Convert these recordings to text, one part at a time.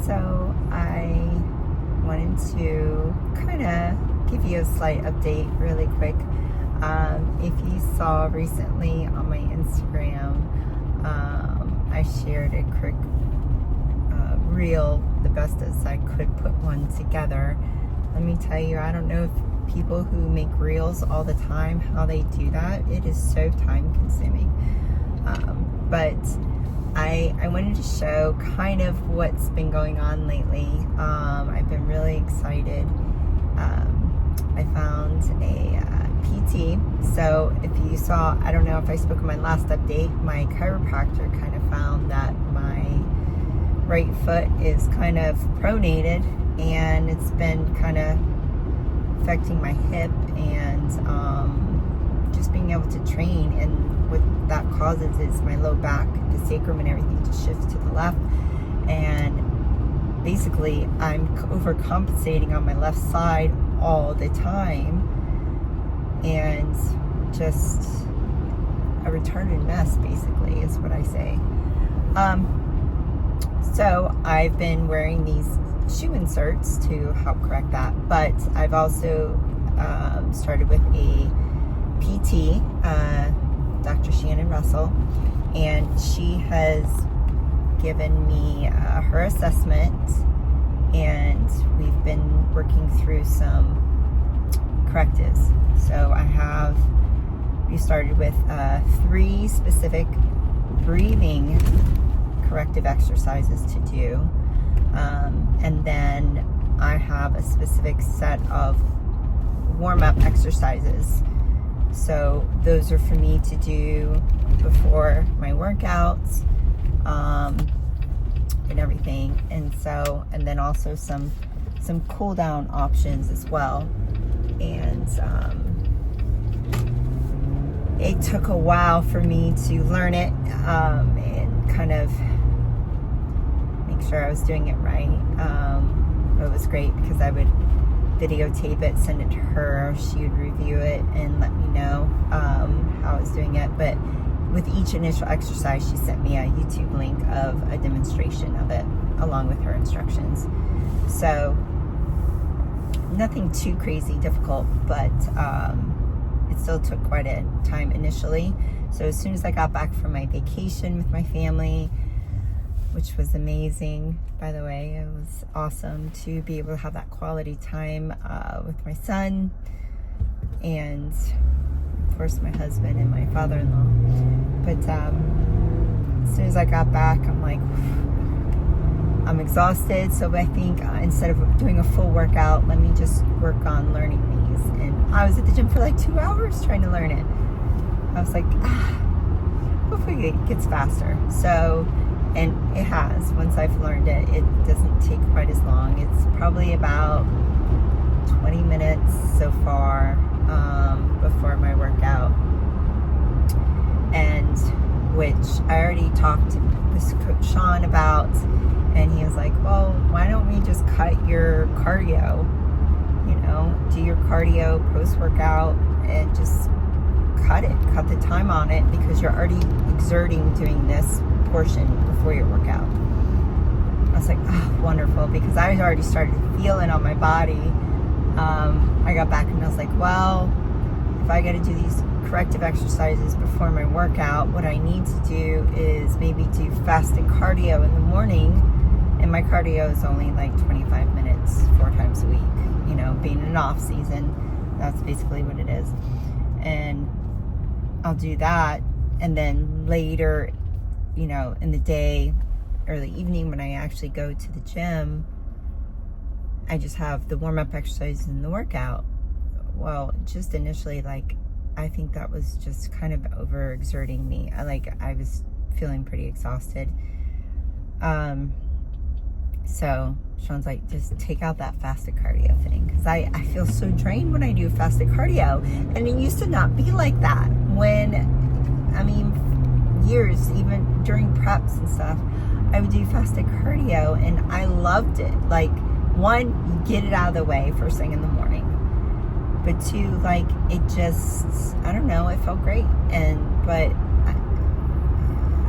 So I wanted to kind of give you a slight update really quick. If you saw recently on my Instagram, I shared a quick reel, the best as I could put one together. Let me tell you, I don't know if people who make reels all the time, how they do that. It is so time consuming. But I wanted to show kind of what's been going on lately. I've been really excited. I found a PT. So if you saw, I don't know if I spoke in my last update, my chiropractor kind of found that my right foot is kind of pronated and it's been kind of affecting my hip and just being able to train, and what that causes is my low back, the sacrum and everything just shifts to the left, and basically I'm overcompensating on my left side all the time and just a retarded mess basically is what I say. So I've been wearing these shoe inserts to help correct that, but I've also started with a PT, Dr. Shannon Russell, and she has given me her assessment, and we've been working through some correctives. So we started with 3 specific breathing corrective exercises to do, and then I have a specific set of warm-up exercises. So those are for me to do before my workouts and everything, and then also some cool down options as well. And it took a while for me to learn it and kind of make sure I was doing it right. It was great because I would videotape it, send it to her, she would review it and let me know how I was doing it. But with each initial exercise, she sent me a YouTube link of a demonstration of it along with her instructions. So nothing too crazy difficult, but it still took quite a time initially. So as soon as I got back from my vacation with my family, which was amazing, by the way, it was awesome to be able to have that quality time with my son and of course my husband and my father-in-law. But as soon as I got back, I'm like, I'm exhausted, so I think instead of doing a full workout, let me just work on learning these. And I was at the gym for like 2 hours trying to learn it. I was like, hopefully it gets faster. So, and it has. Once I've learned it, it doesn't take quite as long. It's probably about 20 minutes so far before my workout. And which I already talked with Coach Shawn about, and he was like, well, why don't we just cut your cardio, do your cardio post-workout and just cut the time on it, because you're already exerting doing this portion before your workout. I was like, oh, wonderful, because I already started feeling on my body. I got back and I was like, well, if I got to do these corrective exercises before my workout, what I need to do is maybe do fasted cardio in the morning, and my cardio is only like 25 minutes 4 times a week. Being in an off season, that's basically what it is. And I'll do that, and then later, in the day or the evening when I actually go to the gym, I just have the warm-up exercises and the workout. Well, just initially, I think that was just kind of overexerting me. I was feeling pretty exhausted. So Shawn's like, just take out that fasted cardio thing, because I feel so drained when I do fasted cardio, and it used to not be like that years, even during preps and stuff, I would do fasted cardio and I loved it. One, you get it out of the way first thing in the morning, but 2, it just, I don't know, it felt great. But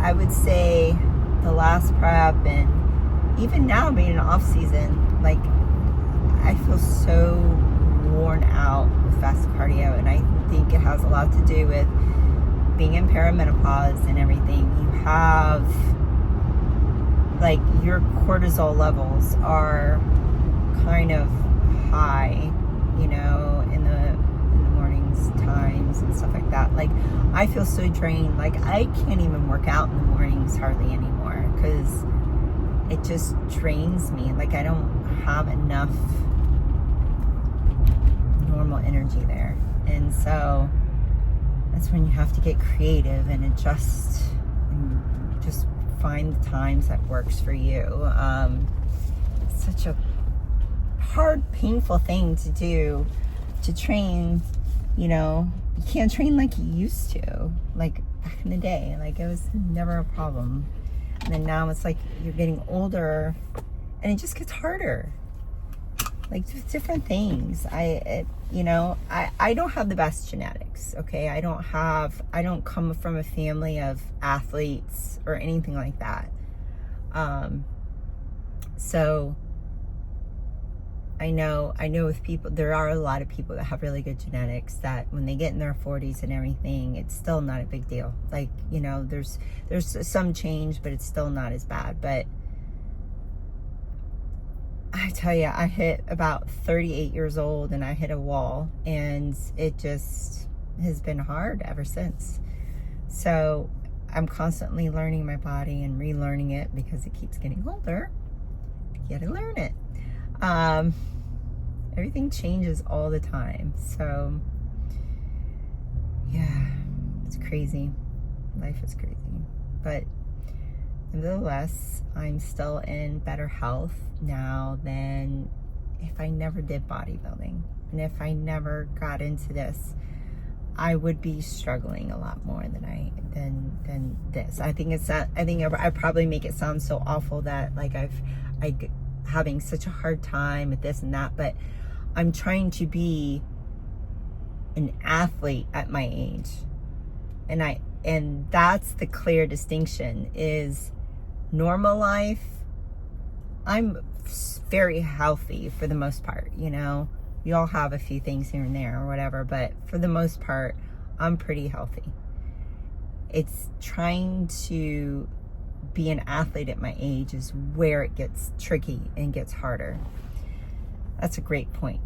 I would say the last prep and even now being in off season, like I feel so worn out with fast cardio, and I think it has a lot to do with being in perimenopause and everything. You have, like, your cortisol levels are kind of high, you know, in the mornings times and stuff like that. Like, I feel so drained. Like, I can't even work out in the mornings hardly anymore because it just drains me. Like, I don't have enough normal energy there. And so that's when you have to get creative and adjust and just find the times that works for you. It's such a hard, painful thing to do, to train. You know, you can't train like you used to, like back in the day. Like, it was never a problem. And then now it's like you're getting older and it just gets harder. Like, different things. I don't have the best genetics, okay? I don't come from a family of athletes or anything like that. So I know with people, there are a lot of people that have really good genetics that when they get in their 40s and everything, it's still not a big deal. Like, you know, there's some change, but it's still not as bad. But I tell you, I hit about 38 years old and I hit a wall, and it just has been hard ever since. So I'm constantly learning my body and relearning it because it keeps getting older. You gotta learn it. Everything changes all the time. So yeah, it's crazy. Life is crazy. But nevertheless, I'm still in better health now than if I never did bodybuilding. And if I never got into this, I would be struggling a lot more than this. I think I probably make it sound so awful that like I having such a hard time with this and that, but I'm trying to be an athlete at my age. And that's the clear distinction is normal life. I'm very healthy for the most part, you know. We all have a few things here and there or whatever, but for the most part, I'm pretty healthy. It's trying to be an athlete at my age is where it gets tricky and gets harder. That's a great point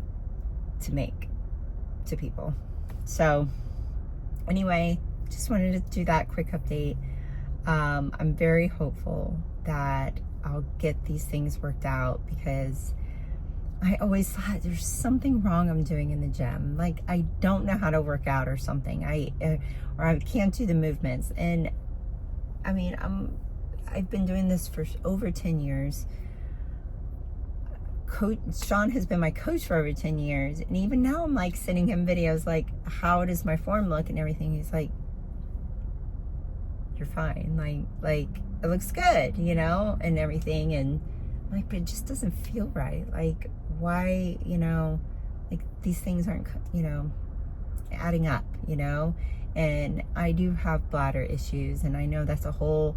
to make to people. So anyway, just wanted to do that quick update. I'm very hopeful that I'll get these things worked out because I always thought there's something wrong I'm doing in the gym. Like, I don't know how to work out or something. Or I can't do the movements. And I mean, I've been doing this for over 10 years. Shawn has been my coach for over 10 years. And even now I'm like sending him videos like, how does my form look and everything. He's like, you're fine. Like it looks good, you know, and everything. And like, but it just doesn't feel right. Like, why, you know, like these things aren't, you know, adding up, you know. And I do have bladder issues, and I know that's a whole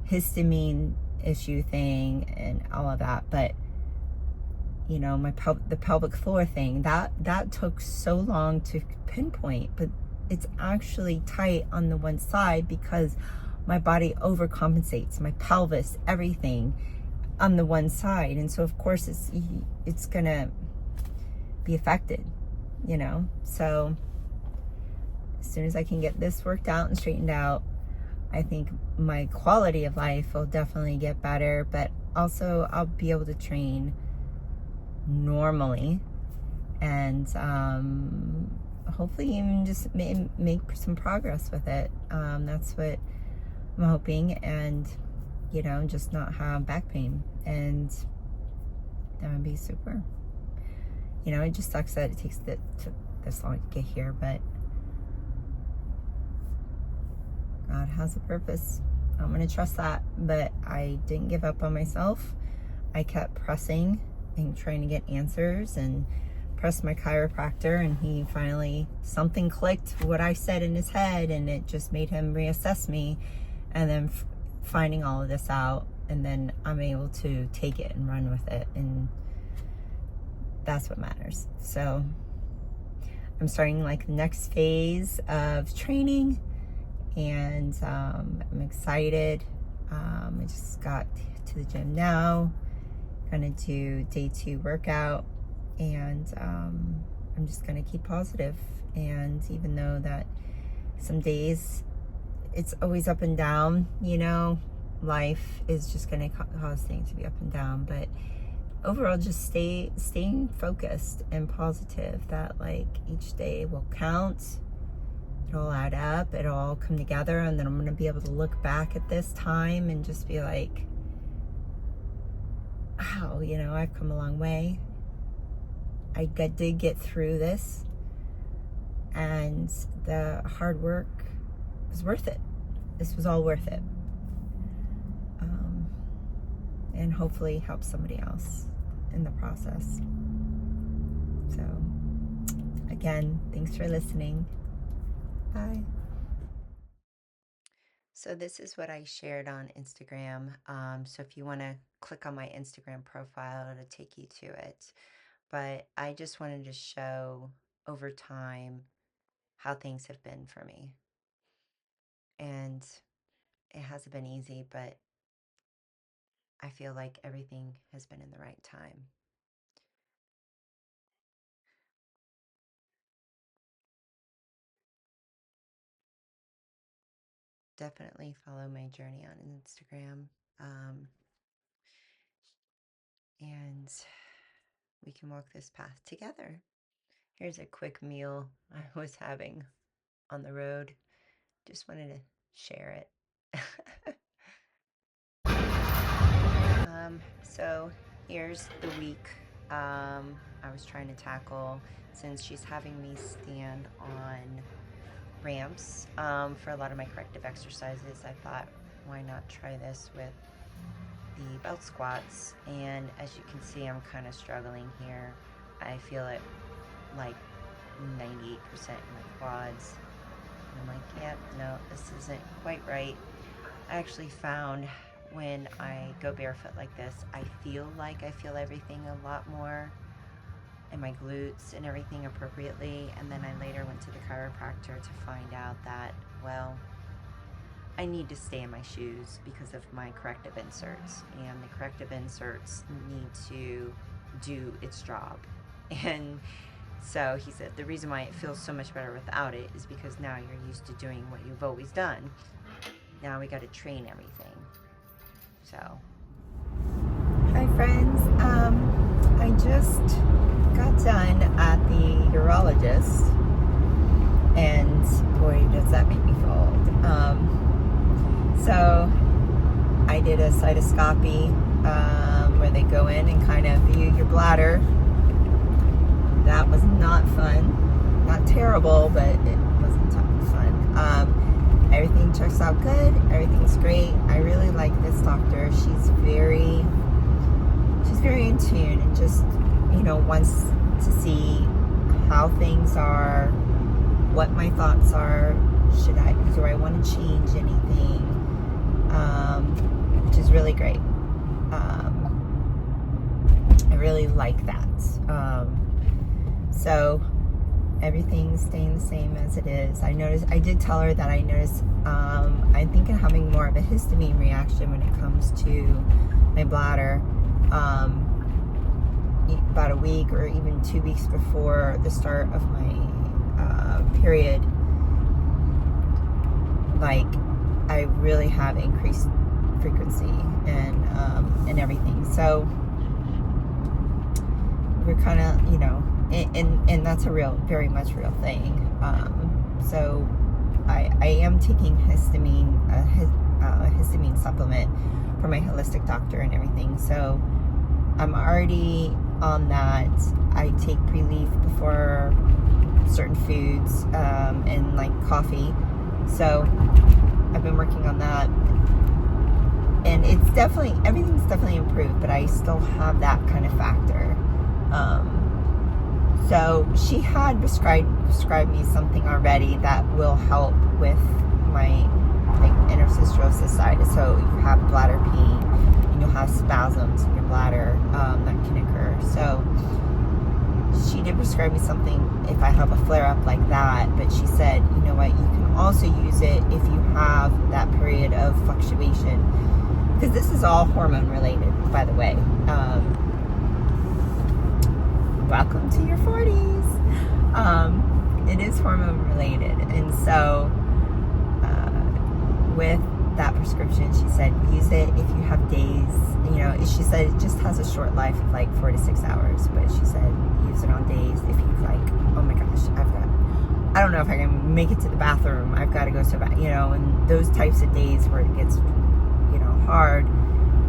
histamine issue thing and all of that, but you know, the pelvic floor thing, that took so long to pinpoint, but it's actually tight on the one side because my body overcompensates, my pelvis, everything on the one side. And so of course it's gonna be affected, you know. So as soon as I can get this worked out and straightened out, I think my quality of life will definitely get better, but also I'll be able to train normally and hopefully even just make some progress with it. That's what I'm hoping, and you know, just not have back pain, and that would be super. You know, it just sucks that it takes this long to get here, but God has a purpose. I'm gonna trust that. But I didn't give up on myself. I kept pressing and trying to get answers, and pressed my chiropractor, and he finally, something clicked what I said in his head, and it just made him reassess me. And then finding all of this out and then I'm able to take it and run with it, and that's what matters. So I'm starting like the next phase of training, and I'm excited. I just got to the gym now, gonna do day 2 workout, and I'm just gonna keep positive. And even though that some days it's always up and down, you know, life is just gonna cause things to be up and down, but overall just staying focused and positive, that like each day will count, it'll add up, it'll all come together, and then I'm gonna be able to look back at this time and just be like, wow, you know, I've come a long way. I did get through this, and the hard work was worth it. This was all worth it. And hopefully help somebody else in the process. So again, thanks for listening. Bye. So this is what I shared on Instagram. So if you want to click on my Instagram profile, it'll take you to it. But I just wanted to show over time how things have been for me. And it hasn't been easy, but I feel like everything has been in the right time. Definitely follow my journey on Instagram. And we can walk this path together. Here's a quick meal I was having on the road. Just wanted to share it. So here's the week I was trying to tackle, since she's having me stand on ramps for a lot of my corrective exercises. I thought, why not try this with the belt squats? And as you can see, I'm kind of struggling here. I feel it like 98% in my quads. And I'm like, yeah, no, this isn't quite right. I actually found when I go barefoot like this, I feel everything a lot more, and my glutes and everything appropriately. And then I later went to the chiropractor to find out that, well, I need to stay in my shoes because of my corrective inserts, and the corrective inserts need to do its job. And so he said the reason why it feels so much better without it is because now you're used to doing what you've always done. Now we got to train everything. So, hi friends. I just got done at the urologist, and boy, does that make me feel old. So I did a cytoscopy where they go in and kind of view your bladder. That was not fun. Not terrible, but it wasn't fun. Everything checks out good. Everything's great. I really like this doctor. She's very in tune, and just, you know, wants to see how things are, what my thoughts are. Do I want to change anything? Which is really great. I really like that. So everything's staying the same as it is. I did tell her that I noticed I'm thinking of having more of a histamine reaction when it comes to my bladder. About a week or even 2 weeks before the start of my period, like, I really have increased frequency and everything. So we're kind of, you know, and that's a very much real thing. So I am taking histamine supplement for my holistic doctor and everything. So I'm already on that. I take pre-leaf before certain foods and like coffee. So I've been working on that, and everything's definitely improved, but I still have that kind of factor. So she had prescribed me something already that will help with my like interstitial cystitis. So you have bladder pain, and you'll have spasms in your bladder that can occur. So she did prescribe me something if I have a flare-up like that, but she said, you know what, you can also use it if you have that period of fluctuation, because this is all hormone related, by the way. Welcome to your 40s. It is hormone related, and so with that prescription, she said use it if you have days, you know, she said it just has a short life of like 4 to 6 hours, but she said use it on days if you like, oh my gosh, I don't know if I can make it to the bathroom, I've got to go to the bathroom, you know, and those types of days where it gets, you know, hard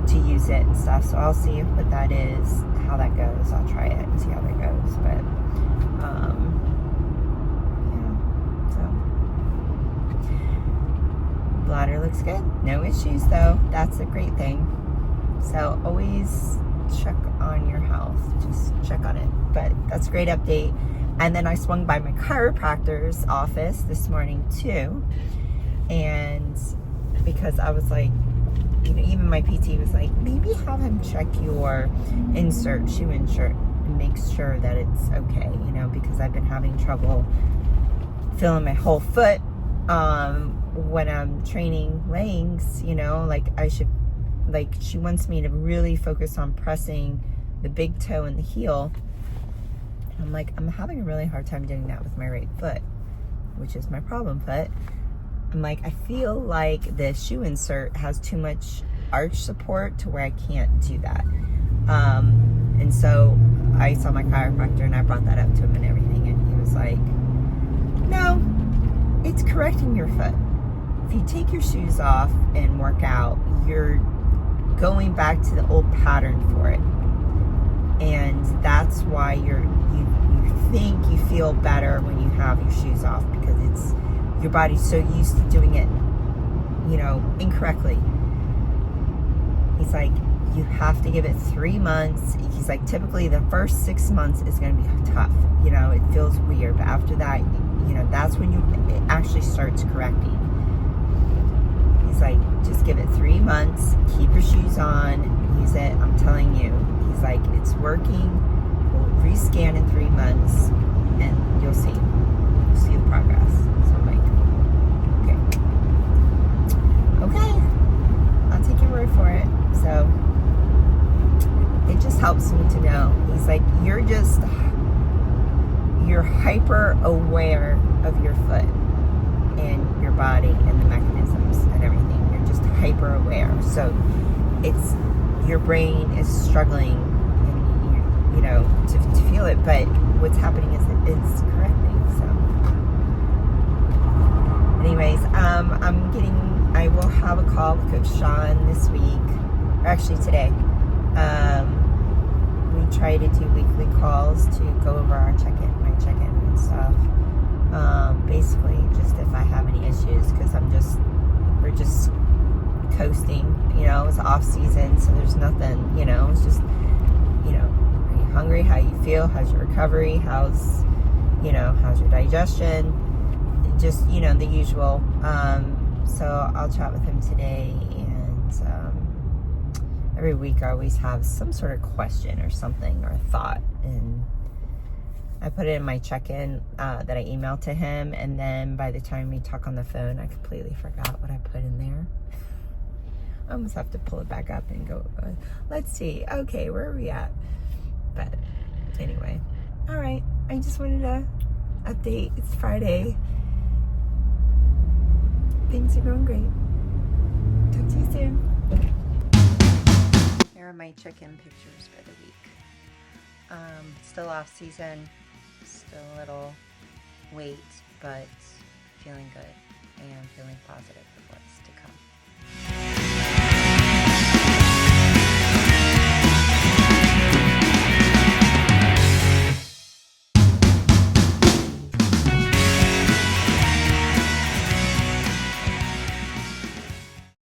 to use it and stuff. So I'll see what that is, how that goes. I'll try it and see how that goes. But yeah, so bladder looks good, no issues though. That's a great thing. So always check on your health, just check on it. But that's a great update. And then I swung by my chiropractor's office this morning too, and because I was like, you know, even my PT was like, maybe have him check your shoe insert and make sure that it's okay, you know, because I've been having trouble feeling my whole foot when I'm training legs, you know, like she wants me to really focus on pressing the big toe and the heel. I'm like, I'm having a really hard time doing that with my right foot, which is my problem foot. I'm like, I feel like the shoe insert has too much arch support to where I can't do that. And so I saw my chiropractor and I brought that up to him and everything, and he was like, no, it's correcting your foot. If you take your shoes off and work out, you're going back to the old pattern for it. And that's why you think you feel better when you have your shoes off, because it's your body's so used to doing it, you know, incorrectly. He's like, you have to give it 3 months. He's like, typically the first 6 months is going to be tough. You know, it feels weird, but after that, you know, that's when it actually starts correcting. He's like, just give it 3 months, keep your shoes on, use it. I'm telling you. He's like, it's working. We'll rescan in 3 months, and you'll see. You'll see the progress. So I'm like, okay, I'll take your word for it. So it just helps me to know. He's like, you're hyper aware of your foot and your body and the mechanisms and everything. You're just hyper aware. So it's, your brain is struggling, and you know, to feel it, but what's happening is it's correcting. So anyways, I will have a call with Coach Shawn this week, or actually today. We try to do weekly calls to go over my check-in and stuff. Basically, just if I have any issues, because we're just coasting, you know, it's off season, so there's nothing, you know, it's just, you know, are you hungry? How you feel? How's your recovery? How's your digestion? Just, you know, the usual. So I'll chat with him today, and every week I always have some sort of question or something or thought, and I put it in my check-in that I emailed to him, and then by the time we talk on the phone, I completely forgot what I put in there. I almost have to pull it back up and go, let's see, okay, where are we at? But anyway, all right, I just wanted to update. It's Friday. Things are going great. Talk to you soon. Here are my check-in pictures for the week. Still off season, still a little weight, but feeling good and feeling positive with what's